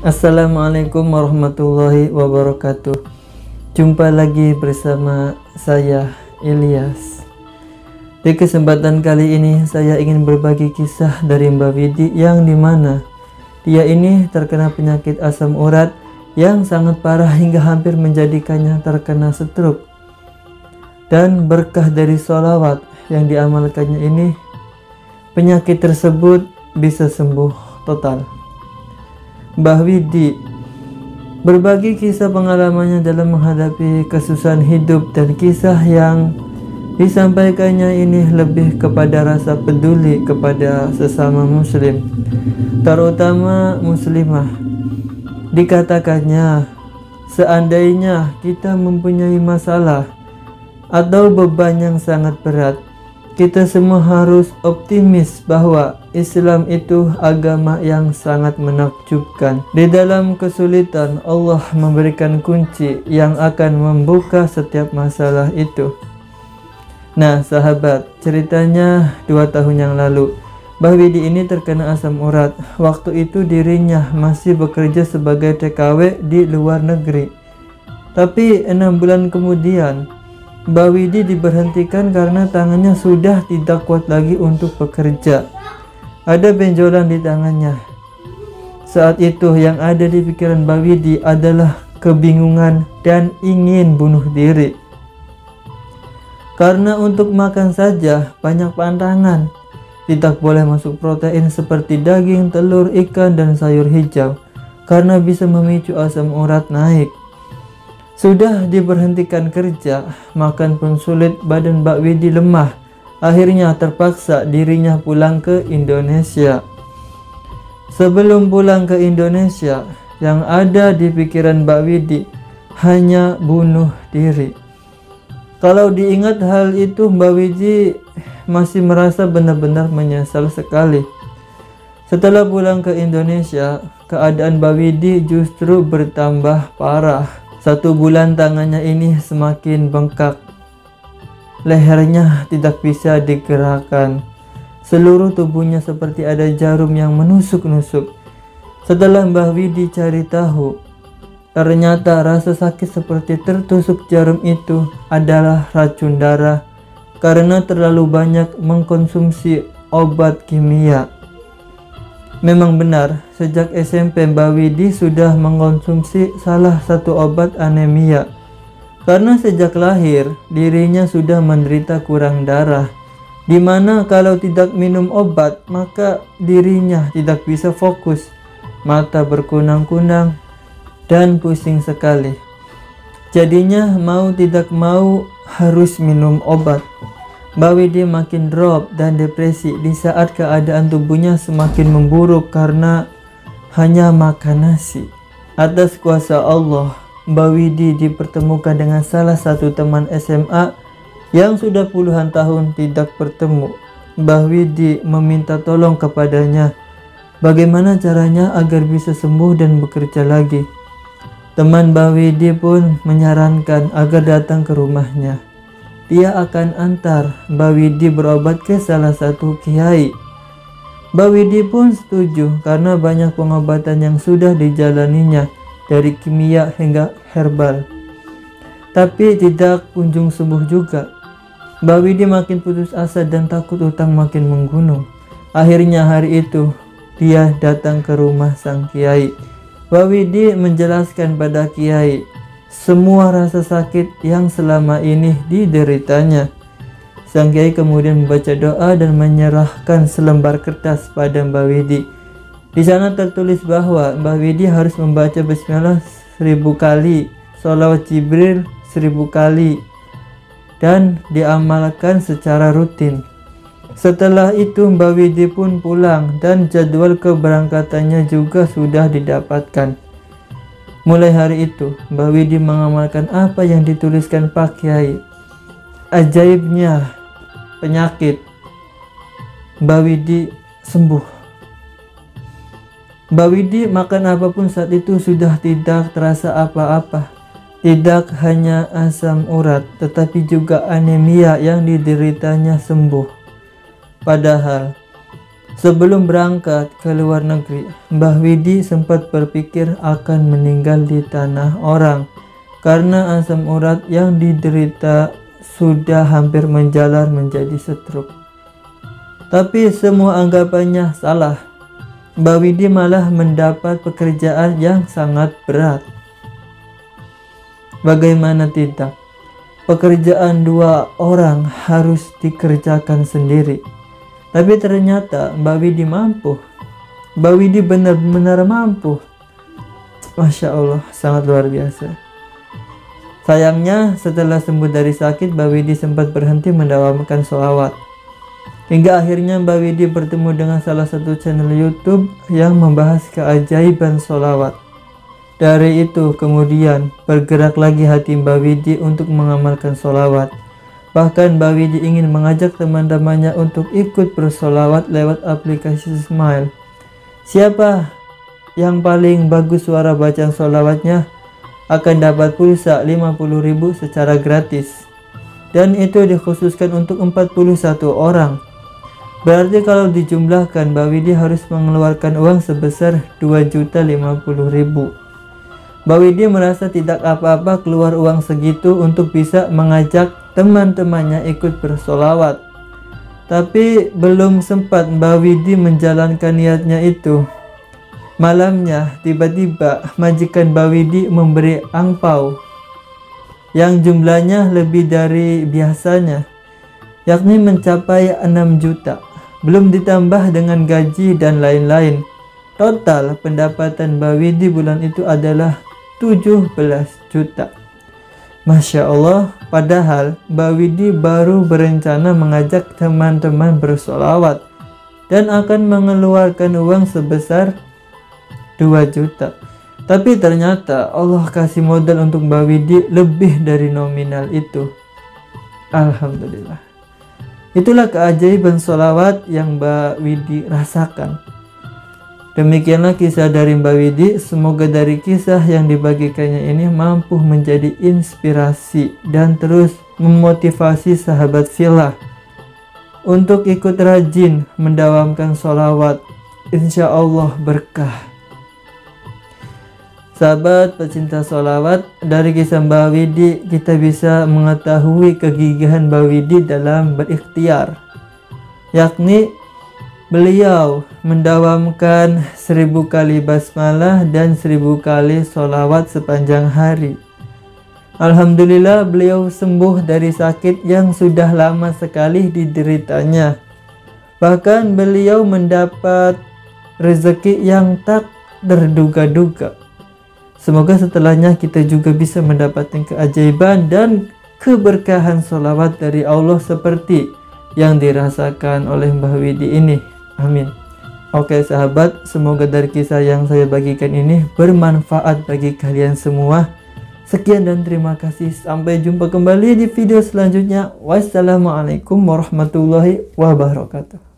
Assalamualaikum warahmatullahi wabarakatuh. Jumpa lagi bersama saya Ilyas. Di kesempatan kali ini saya ingin berbagi kisah dari Mbak Widi yang dimana dia ini terkena penyakit asam urat yang sangat parah hingga hampir menjadikannya terkena stroke. Dan berkah dari sholawat yang diamalkannya ini, penyakit tersebut bisa sembuh total. Mbah Widi berbagi kisah pengalamannya dalam menghadapi kesusahan hidup, dan kisah yang disampaikannya ini lebih kepada rasa peduli kepada sesama muslim, terutama muslimah. Dikatakannya, seandainya kita mempunyai masalah atau beban yang sangat berat, kita semua harus optimis bahwa Islam itu agama yang sangat menakjubkan. Di dalam kesulitan, Allah memberikan kunci yang akan membuka setiap masalah itu. Nah sahabat, ceritanya 2 tahun yang lalu, Mbah Widi ini terkena asam urat. Waktu itu dirinya masih bekerja sebagai TKW di luar negeri. Tapi 6 bulan kemudian, Mbah Widi diberhentikan karena tangannya sudah tidak kuat lagi untuk bekerja. Ada benjolan di tangannya. Saat itu yang ada di pikiran Mbah Widi adalah kebingungan dan ingin bunuh diri. Karena untuk makan saja banyak pantangan. Tidak boleh masuk protein seperti daging, telur, ikan, dan sayur hijau karena bisa memicu asam urat naik. Sudah diberhentikan kerja, makan pun sulit, badan Mbak Widi lemah. Akhirnya terpaksa dirinya pulang ke Indonesia. Sebelum pulang ke Indonesia, yang ada di pikiran Mbak Widi hanya bunuh diri. Kalau diingat hal itu, Mbak Widi masih merasa benar-benar menyesal sekali. Setelah pulang ke Indonesia, keadaan Mbak Widi justru bertambah parah. 1 bulan tangannya ini semakin bengkak. Lehernya tidak bisa digerakkan. Seluruh tubuhnya seperti ada jarum yang menusuk-nusuk. Setelah Mbah Widi cari tahu, ternyata rasa sakit seperti tertusuk jarum itu adalah racun darah karena terlalu banyak mengkonsumsi obat kimia. Memang benar, sejak SMP Mbah Widi sudah mengkonsumsi salah satu obat anemia. Karena sejak lahir dirinya sudah menderita kurang darah, dimana kalau tidak minum obat maka dirinya tidak bisa fokus, mata berkunang-kunang dan pusing sekali. Jadinya mau tidak mau harus minum obat. Mbah Widi makin drop dan depresi di saat keadaan tubuhnya semakin memburuk karena hanya makan nasi. Atas kuasa Allah, Mbah Widi dipertemukan dengan salah satu teman SMA yang sudah puluhan tahun tidak bertemu. Mbah Widi meminta tolong kepadanya bagaimana caranya agar bisa sembuh dan bekerja lagi. Teman Mbah Widi pun menyarankan agar datang ke rumahnya. Dia akan antar Mbah Widi berobat ke salah satu kiai. Mbah Widi pun setuju karena banyak pengobatan yang sudah dijalaninya, dari kimia hingga herbal. Tapi tidak kunjung sembuh juga. Mbah Widi makin putus asa dan takut utang makin menggunung. Akhirnya hari itu dia datang ke rumah sang kiai. Mbah Widi menjelaskan pada kiai semua rasa sakit yang selama ini dideritanya. Sang kiai kemudian membaca doa dan menyerahkan selembar kertas pada Mbah Widi. Di sana tertulis bahwa Mbah Widi harus membaca bismillah 1000 kali, sholawat Jibril 1000 kali, dan diamalkan secara rutin. Setelah itu Mbah Widi pun pulang dan jadwal keberangkatannya juga sudah didapatkan. Mulai hari itu, Mbah Widi mengamalkan apa yang dituliskan Pak Kiai. Ajaibnya, penyakit Mbah Widi sembuh. Mbah Widi makan apapun saat itu sudah tidak terasa apa-apa. Tidak hanya asam urat, tetapi juga anemia yang dideritanya sembuh. Padahal Sebelum berangkat ke luar negeri, Mbah Widi sempat berpikir akan meninggal di tanah orang karena asam urat yang diderita sudah hampir menjalar menjadi stroke. Tapi semua anggapannya salah. Mbah Widi malah mendapat pekerjaan yang sangat berat. Bagaimana tidak? Pekerjaan 2 orang harus dikerjakan sendiri. Tapi ternyata Mbah Widi mampu. Mbah Widi benar-benar mampu. Masya Allah, sangat luar biasa. Sayangnya setelah sembuh dari sakit, Mbah Widi sempat berhenti mendawamkan sholawat. Hingga akhirnya Mbah Widi bertemu dengan salah satu channel YouTube yang membahas keajaiban sholawat. Dari itu kemudian bergerak lagi hati Mbah Widi untuk mengamalkan sholawat. Bahkan Mbah Widi ingin mengajak teman-temannya untuk ikut bersolawat lewat aplikasi Smile. Siapa yang paling bagus suara bacaan sholawatnya akan dapat pulsa 50.000 secara gratis. Dan itu dikhususkan untuk 41 orang. Berarti kalau dijumlahkan, Mbah Widi harus mengeluarkan uang sebesar 2.050.000. Mbah Widi merasa tidak apa-apa keluar uang segitu untuk bisa mengajak teman-temannya ikut bersolawat. Tapi belum sempat Mbah Widi menjalankan niatnya itu. Malamnya tiba-tiba majikan Mbah Widi memberi angpau yang jumlahnya lebih dari biasanya, yakni mencapai 6 juta. Belum ditambah dengan gaji dan lain-lain. Total pendapatan Mbah Widi bulan itu adalah 17 juta. Masya Allah, padahal Mbah Widi baru berencana mengajak teman-teman bersolawat dan akan mengeluarkan uang sebesar 2 juta. Tapi ternyata Allah kasih modal untuk Mbah Widi lebih dari nominal itu. Alhamdulillah. Itulah keajaiban solawat yang Mbah Widi rasakan. Demikianlah kisah dari Mbah Widi. Semoga dari kisah yang dibagikannya ini mampu menjadi inspirasi dan terus memotivasi sahabat fillah untuk ikut rajin mendawamkan sholawat. Insya Allah berkah. Sahabat pecinta sholawat, dari kisah Mbah Widi kita bisa mengetahui kegigihan Mbah Widi dalam berikhtiar, yakni beliau mendawamkan 1000 kali basmalah dan 1000 kali sholawat sepanjang hari. Alhamdulillah beliau sembuh dari sakit yang sudah lama sekali dideritanya. Bahkan beliau mendapat rezeki yang tak terduga-duga. Semoga setelahnya kita juga bisa mendapatkan keajaiban dan keberkahan sholawat dari Allah seperti yang dirasakan oleh Mbah Widi ini. Amin. Oke sahabat, semoga dari kisah yang saya bagikan ini bermanfaat bagi kalian semua. Sekian dan terima kasih. Sampai jumpa kembali di video selanjutnya. Wassalamualaikum warahmatullahi wabarakatuh.